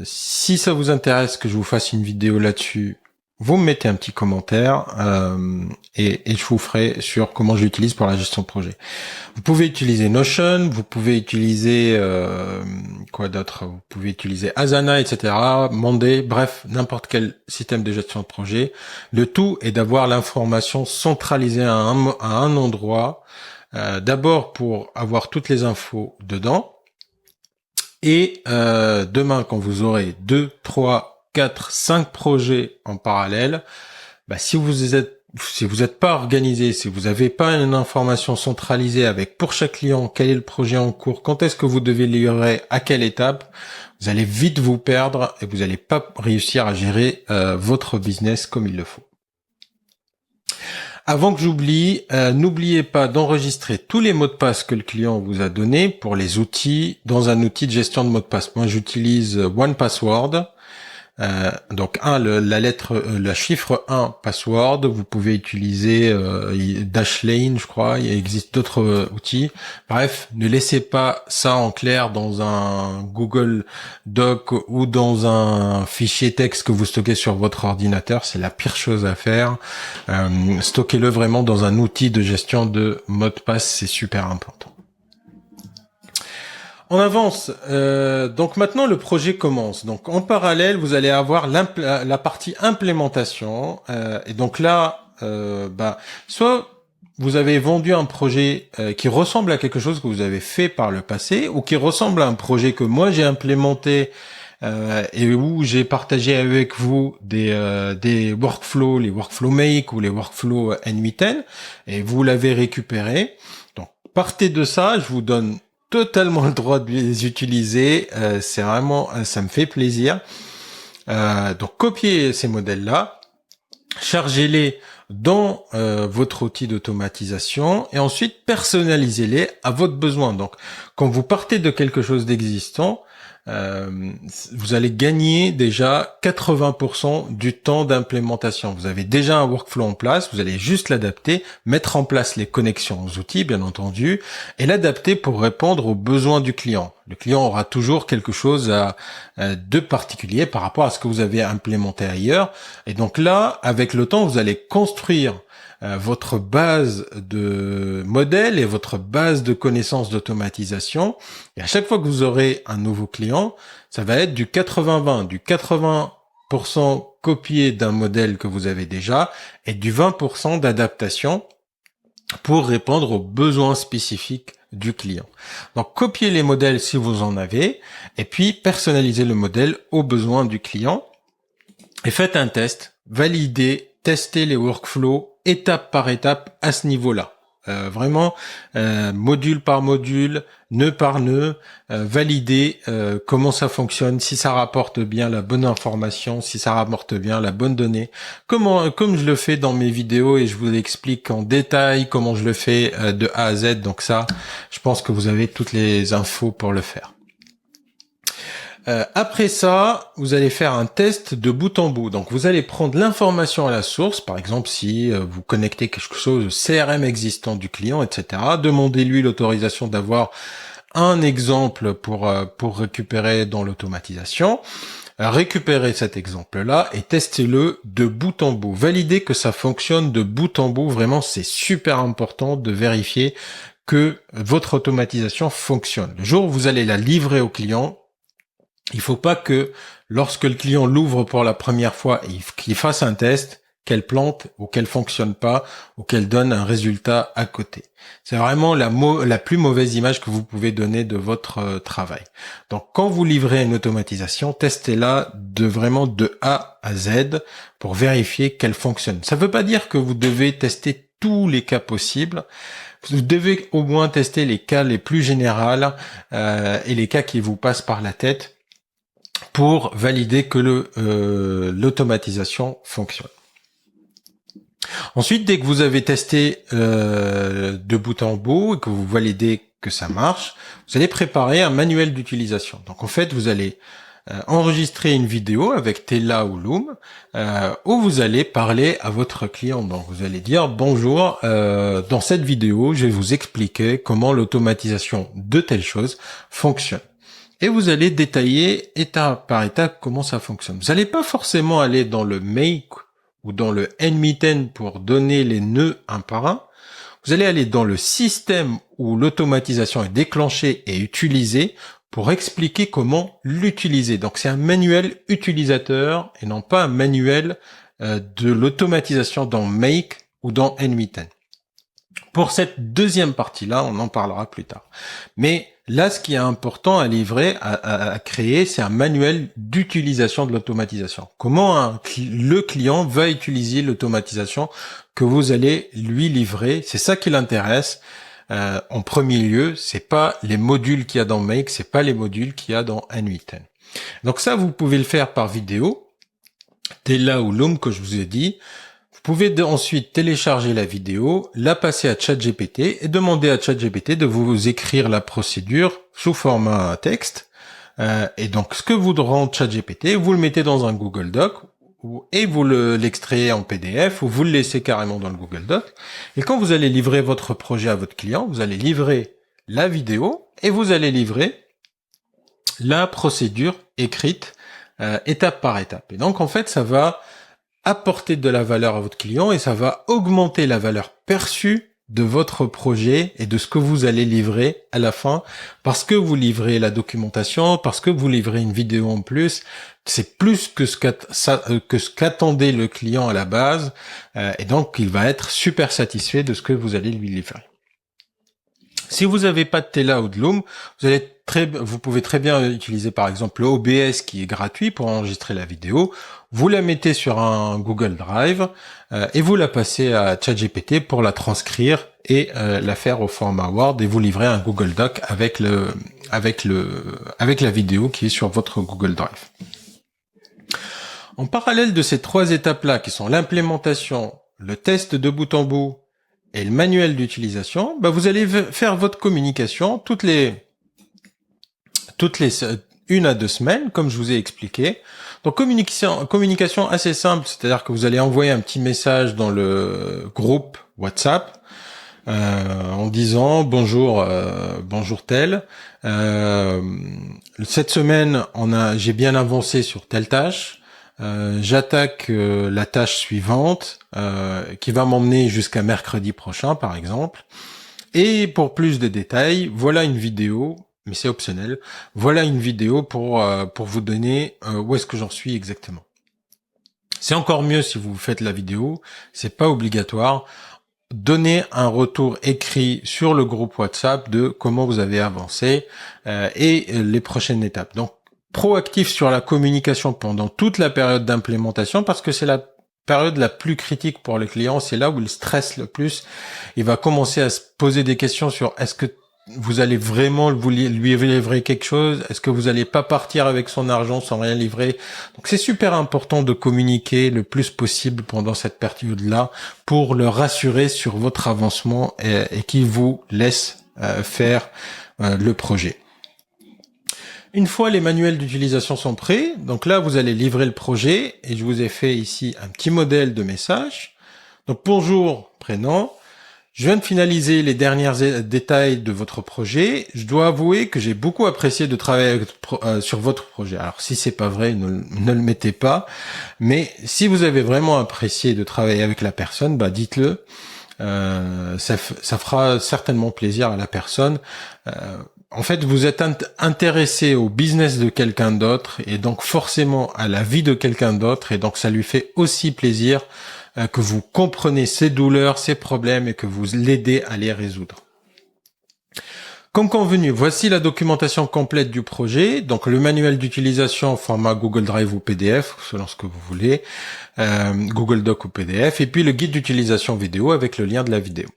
Si ça vous intéresse que je vous fasse une vidéo là-dessus, vous me mettez un petit commentaire et je vous ferai sur comment je l'utilise pour la gestion de projet. Vous pouvez utiliser Notion, vous pouvez utiliser quoi d'autre? Vous pouvez utiliser Asana, etc. Monday, bref, n'importe quel système de gestion de projet. Le tout est d'avoir l'information centralisée à un endroit. D'abord pour avoir toutes les infos dedans. Et demain, quand vous aurez 2, 3, 4, 5 projets en parallèle, si vous êtes pas organisé, si vous n'avez pas une information centralisée avec pour chaque client quel est le projet en cours, quand est-ce que vous devez livrer, à quelle étape, vous allez vite vous perdre et vous n'allez pas réussir à gérer votre business comme il le faut. Avant que j'oublie, n'oubliez pas d'enregistrer tous les mots de passe que le client vous a donnés pour les outils dans un outil de gestion de mots de passe. Moi, j'utilise OnePassword. Donc la chiffre 1 password, vous pouvez utiliser Dashlane, je crois, il existe d'autres outils. Bref, ne laissez pas ça en clair dans un Google Doc ou dans un fichier texte que vous stockez sur votre ordinateur, c'est la pire chose à faire. Stockez-le vraiment dans un outil de gestion de mots de passe, c'est super important. On avance. Donc maintenant, le projet commence. Donc en parallèle, vous allez avoir la partie implémentation. Et donc là, soit vous avez vendu un projet qui ressemble à quelque chose que vous avez fait par le passé, ou qui ressemble à un projet que moi j'ai implémenté et où j'ai partagé avec vous des workflows, les workflow make ou les workflows N8N, et vous l'avez récupéré. Donc partez de ça, je vous donne totalement le droit de les utiliser, c'est vraiment, ça me fait plaisir. Donc copiez ces modèles-là, chargez-les dans votre outil d'automatisation et ensuite personnalisez-les à votre besoin. Donc quand vous partez de quelque chose d'existant, vous allez gagner déjà 80% du temps d'implémentation. Vous avez déjà un workflow en place, vous allez juste l'adapter, mettre en place les connexions aux outils, bien entendu, et l'adapter pour répondre aux besoins du client. Le client aura toujours quelque chose de particulier par rapport à ce que vous avez implémenté ailleurs. Et donc là, avec le temps, vous allez construire votre base de modèles et votre base de connaissances d'automatisation. Et à chaque fois que vous aurez un nouveau client, ça va être du 80-20, du 80% copié d'un modèle que vous avez déjà et du 20% d'adaptation pour répondre aux besoins spécifiques du client. Donc copiez les modèles si vous en avez et puis personnalisez le modèle aux besoins du client et faites un test, validez, testez les workflows étape par étape à ce niveau-là. Vraiment, module par module, nœud par nœud, valider comment ça fonctionne, si ça rapporte bien la bonne information, si ça rapporte bien la bonne donnée, comme je le fais dans mes vidéos et je vous explique en détail comment je le fais de A à Z. Donc ça, je pense que vous avez toutes les infos pour le faire. Après ça, vous allez faire un test de bout en bout. Donc, vous allez prendre l'information à la source. Par exemple, si vous connectez quelque chose au CRM existant du client, etc. Demandez-lui l'autorisation d'avoir un exemple pour récupérer dans l'automatisation. Récupérez cet exemple-là et testez-le de bout en bout. Validez que ça fonctionne de bout en bout. Vraiment, c'est super important de vérifier que votre automatisation fonctionne. Le jour où vous allez la livrer au client, il faut pas que lorsque le client l'ouvre pour la première fois et qu'il fasse un test, qu'elle plante ou qu'elle fonctionne pas ou qu'elle donne un résultat à côté. C'est vraiment la plus mauvaise image que vous pouvez donner de votre travail. Donc quand vous livrez une automatisation, testez-la vraiment de A à Z pour vérifier qu'elle fonctionne. Ça ne veut pas dire que vous devez tester tous les cas possibles. Vous devez au moins tester les cas les plus généraux et les cas qui vous passent par la tête pour valider que l'automatisation fonctionne. Ensuite, dès que vous avez testé de bout en bout et que vous validez que ça marche, vous allez préparer un manuel d'utilisation. Donc en fait, vous allez enregistrer une vidéo avec Tela ou Loom où vous allez parler à votre client. Donc vous allez dire bonjour, dans cette vidéo, je vais vous expliquer comment l'automatisation de telle chose fonctionne. Et vous allez détailler étape par étape comment ça fonctionne. Vous n'allez pas forcément aller dans le make ou dans le NMITEN pour donner les nœuds un par un. Vous allez aller dans le système où l'automatisation est déclenchée et utilisée pour expliquer comment l'utiliser. Donc c'est un manuel utilisateur et non pas un manuel de l'automatisation dans Make ou dans NMITEN. Pour cette deuxième partie-là, on en parlera plus tard. Mais là, ce qui est important à livrer, à créer, c'est un manuel d'utilisation de l'automatisation. Comment le client va utiliser l'automatisation que vous allez lui livrer. C'est ça qui l'intéresse. En premier lieu, c'est pas les modules qu'il y a dans Make, c'est pas les modules qu'il y a dans NMITEN. Donc ça, vous pouvez le faire par vidéo. Tela ou Loom, que je vous ai dit. Vous pouvez ensuite télécharger la vidéo, la passer à ChatGPT et demander à ChatGPT de vous écrire la procédure sous format texte. Et donc, ce que vous rend ChatGPT, vous le mettez dans un Google Doc et vous l'extrayez en PDF ou vous le laissez carrément dans le Google Doc. Et quand vous allez livrer votre projet à votre client, vous allez livrer la vidéo et vous allez livrer la procédure écrite étape par étape. Et donc, en fait, ça va apporter de la valeur à votre client et ça va augmenter la valeur perçue de votre projet et de ce que vous allez livrer à la fin parce que vous livrez la documentation, parce que vous livrez une vidéo en plus. C'est plus que ce qu'attendait le client à la base et donc il va être super satisfait de ce que vous allez lui livrer. Si vous n'avez pas de Tela ou de Loom, vous pouvez très bien utiliser par exemple le OBS qui est gratuit pour enregistrer la vidéo. Vous la mettez sur un Google Drive et vous la passez à ChatGPT pour la transcrire et la faire au format Word et vous livrez un Google Doc avec la vidéo qui est sur votre Google Drive. En parallèle de ces trois étapes-là qui sont l'implémentation, le test de bout en bout et le manuel d'utilisation, vous allez faire votre communication toutes les 1 à 2 semaines, comme je vous ai expliqué. Donc communication assez simple, c'est-à-dire que vous allez envoyer un petit message dans le groupe WhatsApp en disant bonjour tel. Cette semaine j'ai bien avancé sur telle tâche. J'attaque la tâche suivante qui va m'emmener jusqu'à mercredi prochain par exemple. Et pour plus de détails, voilà une vidéo, mais c'est optionnel. Voilà une vidéo pour vous donner où est-ce que j'en suis exactement. C'est encore mieux si vous faites la vidéo, c'est pas obligatoire. Donnez un retour écrit sur le groupe WhatsApp de comment vous avez avancé et les prochaines étapes. Donc proactif sur la communication pendant toute la période d'implémentation parce que c'est la période la plus critique pour le client, c'est là où il stresse le plus. Il va commencer à se poser des questions sur est-ce que vous allez vraiment lui livrer quelque chose, est-ce que vous allez pas partir avec son argent sans rien livrer. Donc c'est super important de communiquer le plus possible pendant cette période-là pour le rassurer sur votre avancement et qu'il vous laisse faire le projet. Une fois les manuels d'utilisation sont prêts, donc là vous allez livrer le projet et je vous ai fait ici un petit modèle de message. Donc bonjour, prénom. Je viens de finaliser les derniers détails de votre projet. Je dois avouer que j'ai beaucoup apprécié de travailler sur votre projet. Alors si c'est pas vrai, ne le mettez pas. Mais si vous avez vraiment apprécié de travailler avec la personne, dites-le. Ça fera certainement plaisir à la personne. En fait, vous êtes intéressé au business de quelqu'un d'autre et donc forcément à la vie de quelqu'un d'autre et donc ça lui fait aussi plaisir que vous comprenez ses douleurs, ses problèmes et que vous l'aidez à les résoudre. Comme convenu, voici la documentation complète du projet, donc le manuel d'utilisation en format Google Drive ou PDF, selon ce que vous voulez, Google Doc ou PDF, et puis le guide d'utilisation vidéo avec le lien de la vidéo.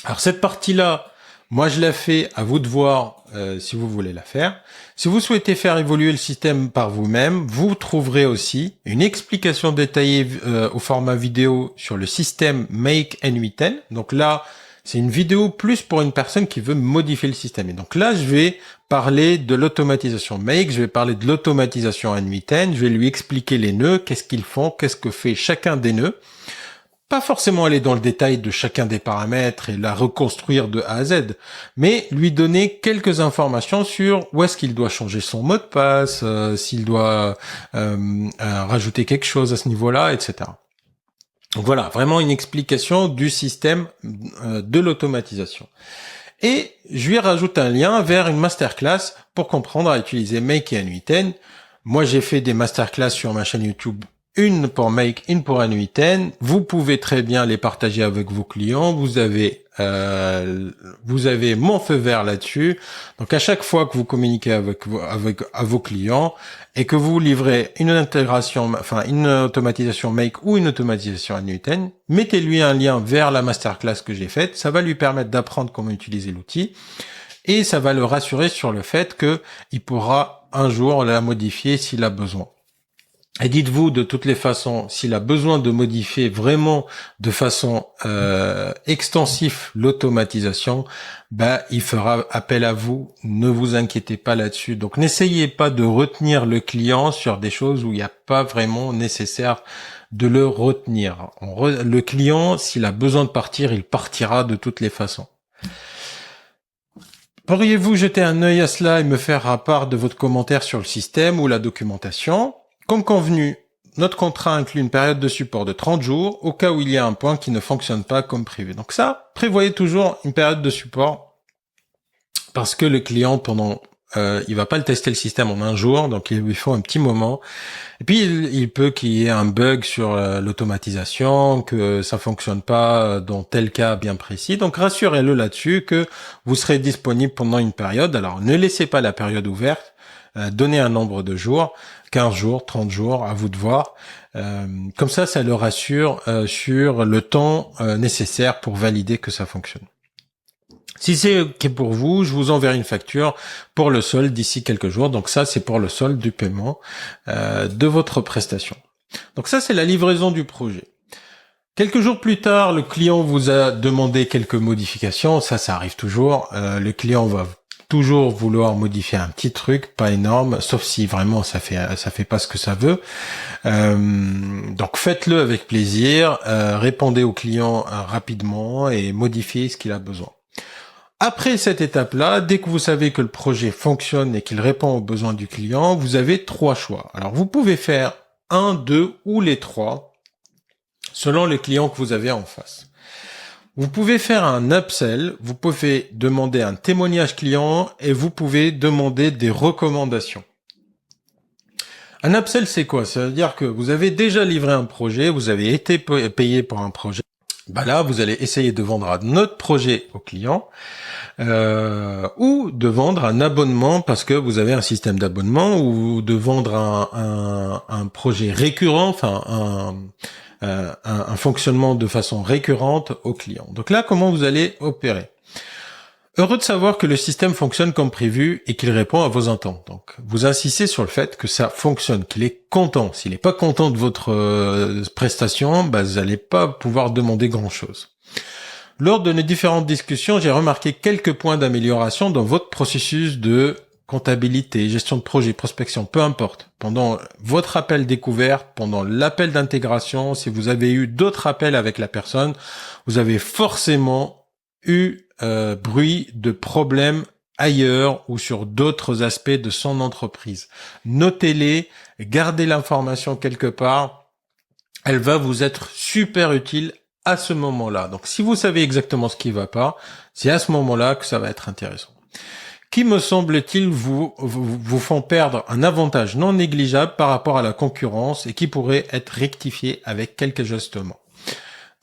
Alors cette partie-là, moi je la fais, à vous de voir si vous voulez la faire. Si vous souhaitez faire évoluer le système par vous-même, vous trouverez aussi une explication détaillée au format vidéo sur le système Make N8N. Donc là, c'est une vidéo plus pour une personne qui veut modifier le système. Et donc là, je vais parler de l'automatisation Make, je vais parler de l'automatisation N8N, je vais lui expliquer les nœuds, qu'est-ce qu'ils font, qu'est-ce que fait chacun des nœuds. Pas forcément aller dans le détail de chacun des paramètres et la reconstruire de A à Z, mais lui donner quelques informations sur où est-ce qu'il doit changer son mot de passe, s'il doit rajouter quelque chose à ce niveau-là, etc. Donc voilà, vraiment une explication du système de l'automatisation. Et je lui rajoute un lien vers une masterclass pour comprendre à utiliser Make et N8N. Moi, j'ai fait des masterclass sur ma chaîne YouTube, une pour Make, une pour N8N. Vous pouvez très bien les partager avec vos clients. Vous avez mon feu vert là-dessus. Donc à chaque fois que vous communiquez avec vos clients et que vous livrez une intégration, enfin une automatisation Make ou une automatisation N8N, mettez-lui un lien vers la masterclass que j'ai faite. Ça va lui permettre d'apprendre comment utiliser l'outil et ça va le rassurer sur le fait que il pourra un jour la modifier s'il a besoin. Et dites-vous de toutes les façons, s'il a besoin de modifier vraiment de façon extensive l'automatisation, il fera appel à vous. Ne vous inquiétez pas là-dessus. Donc n'essayez pas de retenir le client sur des choses où il n'y a pas vraiment nécessaire de le retenir. Le client, s'il a besoin de partir, il partira de toutes les façons. Pourriez-vous jeter un œil à cela et me faire part de votre commentaire sur le système ou la documentation ? Comme convenu, notre contrat inclut une période de support de 30 jours au cas où il y a un point qui ne fonctionne pas comme prévu. Donc ça, prévoyez toujours une période de support parce que le client, il va pas le tester le système en un jour, donc il lui faut un petit moment. Et puis il peut qu'il y ait un bug sur l'automatisation, que ça fonctionne pas dans tel cas bien précis. Donc rassurez-le là-dessus que vous serez disponible pendant une période. Alors ne laissez pas la période ouverte. Donnez un nombre de jours, 15 jours, 30 jours, à vous de voir. Comme ça le rassure sur le temps nécessaire pour valider que ça fonctionne. Si c'est OK pour vous, je vous enverrai une facture pour le solde d'ici quelques jours. Donc ça, c'est pour le solde du paiement de votre prestation. Donc ça, c'est la livraison du projet. Quelques jours plus tard, le client vous a demandé quelques modifications. Ça arrive toujours. Le client va toujours vouloir modifier un petit truc, pas énorme, sauf si vraiment ça fait pas ce que ça veut. Donc faites-le avec plaisir, répondez au client rapidement et modifiez ce qu'il a besoin. Après cette étape-là, dès que vous savez que le projet fonctionne et qu'il répond aux besoins du client, vous avez 3 choix. Alors vous pouvez faire 1, 2 ou les 3 selon le client que vous avez en face. Vous pouvez faire un upsell, vous pouvez demander un témoignage client et vous pouvez demander des recommandations. Un upsell, c'est quoi? Ça veut dire que vous avez déjà livré un projet, vous avez été payé pour un projet. Là, vous allez essayer de vendre un autre projet au client ou de vendre un abonnement parce que vous avez un système d'abonnement ou de vendre un projet récurrent, un fonctionnement de façon récurrente au client. Donc là, comment vous allez opérer? Heureux de savoir que le système fonctionne comme prévu et qu'il répond à vos attentes. Donc, vous insistez sur le fait que ça fonctionne, qu'il est content. S'il n'est pas content de votre prestation, vous n'allez pas pouvoir demander grand-chose. Lors de nos différentes discussions, j'ai remarqué quelques points d'amélioration dans votre processus de comptabilité, gestion de projet, prospection, peu importe. Pendant votre appel découverte, pendant l'appel d'intégration, si vous avez eu d'autres appels avec la personne, vous avez forcément eu bruit de problèmes ailleurs ou sur d'autres aspects de son entreprise. Notez-les, gardez l'information quelque part. Elle va vous être super utile à ce moment-là. Donc, si vous savez exactement ce qui va pas, c'est à ce moment-là que ça va être intéressant. qui, me semble-t-il, vous font perdre un avantage non négligeable par rapport à la concurrence et qui pourrait être rectifié avec quelques ajustements.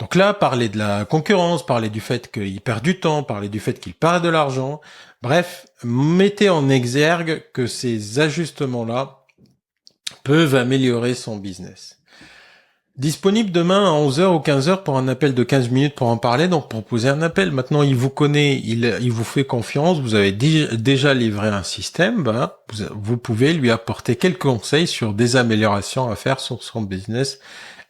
Donc là, parler de la concurrence, parler du fait qu'il perd du temps, parler du fait qu'il perd de l'argent, bref, mettez en exergue que ces ajustements-là peuvent améliorer son business. Disponible demain à 11h ou 15h pour un appel de 15 minutes pour en parler, donc proposer un appel. Maintenant, il vous connaît, il vous fait confiance, vous avez déjà livré un système, vous pouvez lui apporter quelques conseils sur des améliorations à faire sur son business.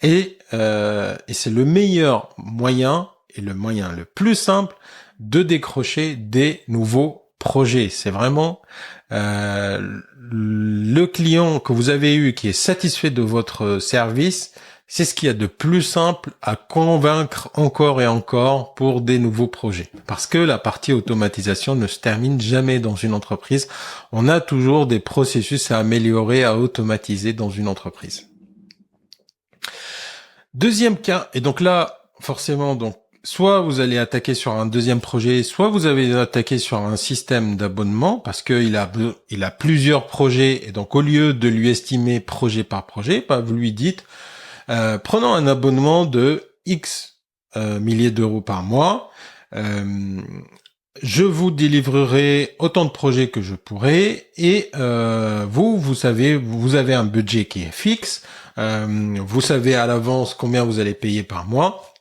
Et c'est le meilleur moyen et le moyen le plus simple de décrocher des nouveaux projets. C'est vraiment le client que vous avez eu qui est satisfait de votre service. C'est ce qu'il y a de plus simple à convaincre encore et encore pour des nouveaux projets. Parce que la partie automatisation ne se termine jamais dans une entreprise. On a toujours des processus à améliorer, à automatiser dans une entreprise. Deuxième cas, et donc là, forcément, donc soit vous allez attaquer sur un deuxième projet, soit vous avez attaqué sur un système d'abonnement parce qu'il a plusieurs projets et donc au lieu de lui estimer projet par projet, vous lui dites prenons un abonnement de X milliers d'euros par mois. Je vous délivrerai autant de projets que je pourrai et vous savez, vous avez un budget qui est fixe. Vous savez à l'avance combien vous allez payer par mois.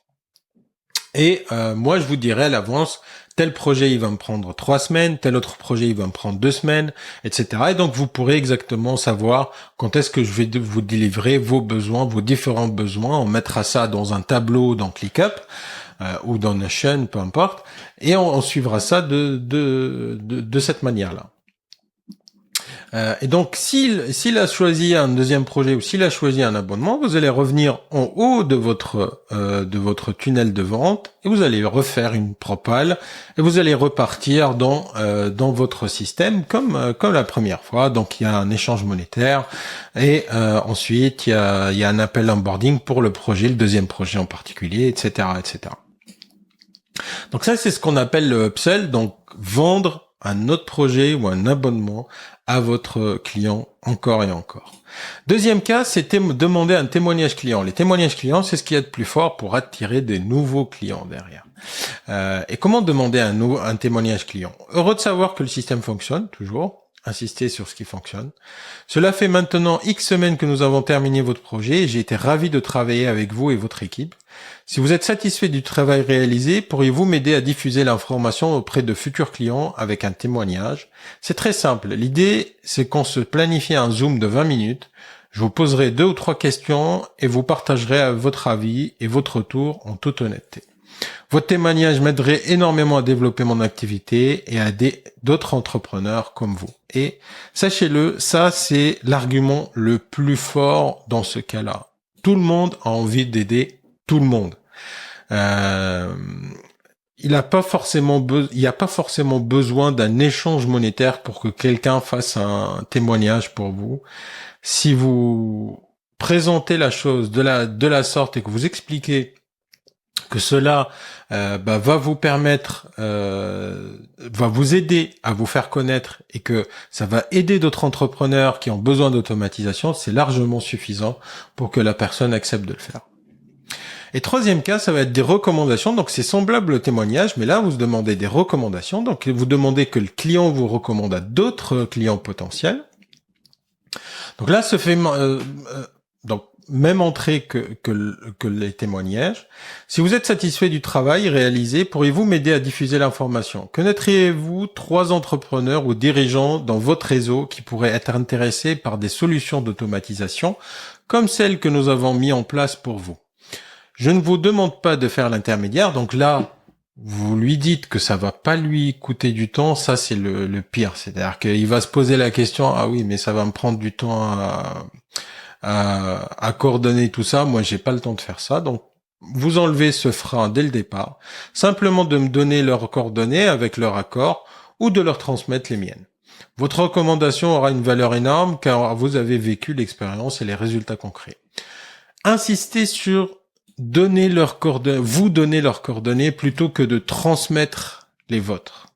Et moi, je vous dirai à l'avance, tel projet, il va me prendre 3 semaines, tel autre projet, il va me prendre 2 semaines, etc. Et donc, vous pourrez exactement savoir quand est-ce que je vais vous délivrer vos besoins, vos différents besoins. On mettra ça dans un tableau dans ClickUp ou dans Notion, peu importe. Et on suivra ça de cette manière-là. Et donc, s'il a choisi un deuxième projet ou s'il a choisi un abonnement, vous allez revenir en haut de votre tunnel de vente et vous allez refaire une propale et vous allez repartir dans votre système comme la première fois. Donc, il y a un échange monétaire et ensuite il y a un appel onboarding pour le projet, le deuxième projet en particulier, etc., etc. Donc ça, c'est ce qu'on appelle le upsell. Donc, vendre un autre projet ou un abonnement à votre client encore et encore. Deuxième cas, c'est demander un témoignage client. Les témoignages clients, c'est ce qu'il y a de plus fort pour attirer des nouveaux clients derrière. Et comment demander un témoignage client? Heureux de savoir que le système fonctionne, toujours. Insister sur ce qui fonctionne. Cela fait maintenant X semaines que nous avons terminé votre projet et j'ai été ravi de travailler avec vous et votre équipe. Si vous êtes satisfait du travail réalisé, pourriez-vous m'aider à diffuser l'information auprès de futurs clients avec un témoignage? C'est très simple. L'idée, c'est qu'on se planifie un Zoom de 20 minutes. Je vous poserai 2 ou 3 questions et vous partagerez votre avis et votre retour en toute honnêteté. Votre témoignage m'aiderait énormément à développer mon activité et à aider d'autres entrepreneurs comme vous. Et sachez-le, ça c'est l'argument le plus fort dans ce cas-là. Tout le monde a envie d'aider tout le monde. Il n'y a pas forcément besoin d'un échange monétaire pour que quelqu'un fasse un témoignage pour vous. Si vous présentez la chose de la sorte et que vous expliquez que cela va vous permettre, va vous aider à vous faire connaître et que ça va aider d'autres entrepreneurs qui ont besoin d'automatisation, c'est largement suffisant pour que la personne accepte de le faire. Et troisième cas, ça va être des recommandations. Donc c'est semblable au témoignage, mais là vous demandez des recommandations. Donc vous demandez que le client vous recommande à d'autres clients potentiels. Donc là se fait donc même entrée que les témoignages. Si vous êtes satisfait du travail réalisé, pourriez-vous m'aider à diffuser l'information? Connaîtriez-vous 3 entrepreneurs ou dirigeants dans votre réseau qui pourraient être intéressés par des solutions d'automatisation comme celles que nous avons mis en place pour vous? Je ne vous demande pas de faire l'intermédiaire, donc là, vous lui dites que ça va pas lui coûter du temps, ça c'est le pire. C'est-à-dire qu'il va se poser la question, ah oui, mais ça va me prendre du temps à coordonner tout ça, moi j'ai pas le temps de faire ça, donc vous enlevez ce frein dès le départ, simplement de me donner leurs coordonnées avec leur accord ou de leur transmettre les miennes. Votre recommandation aura une valeur énorme car vous avez vécu l'expérience et les résultats concrets. Insistez sur donner leurs coordonnées, vous donner leurs coordonnées plutôt que de transmettre les vôtres.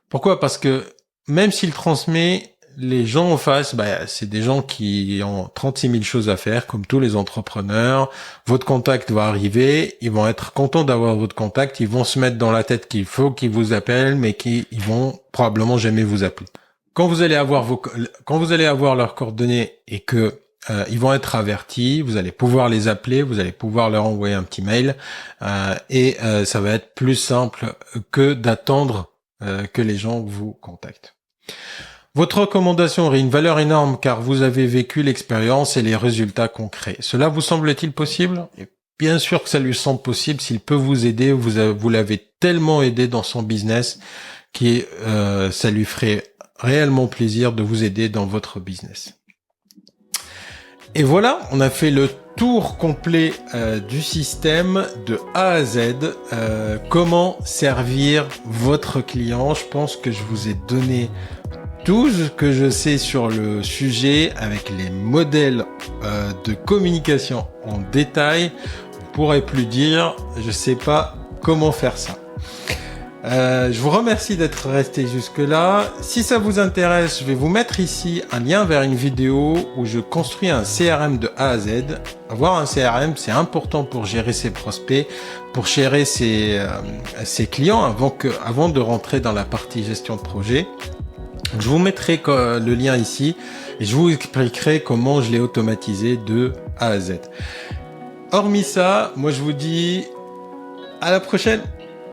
Pourquoi? Parce que même s'il transmet, les gens en face, c'est des gens qui ont 36 000 choses à faire, comme tous les entrepreneurs. Votre contact va arriver, ils vont être contents d'avoir votre contact, ils vont se mettre dans la tête qu'il faut qu'ils vous appellent, mais qu'ils vont probablement jamais vous appeler. Quand vous allez avoir leurs coordonnées et que ils vont être avertis, vous allez pouvoir les appeler, vous allez pouvoir leur envoyer un petit mail, et ça va être plus simple que d'attendre que les gens vous contactent. Votre recommandation aurait une valeur énorme car vous avez vécu l'expérience et les résultats concrets. Cela vous semble-t-il possible? Et bien sûr que ça lui semble possible s'il peut vous aider. Vous l'avez tellement aidé dans son business que ça lui ferait réellement plaisir de vous aider dans votre business. Et voilà, on a fait le tour complet du système de A à Z. Comment servir votre client. Je pense que je vous ai donné tout ce que je sais sur le sujet avec les modèles de communication en détail. On pourrait plus dire, je sais pas comment faire ça. Je vous remercie d'être resté jusque là. Si ça vous intéresse, je vais vous mettre ici un lien vers une vidéo où je construis un CRM de A à Z. Avoir un CRM, c'est important pour gérer ses prospects, pour gérer ses clients avant de rentrer dans la partie gestion de projet. Je vous mettrai le lien ici et je vous expliquerai comment je l'ai automatisé de A à Z. Hormis ça, moi je vous dis à la prochaine.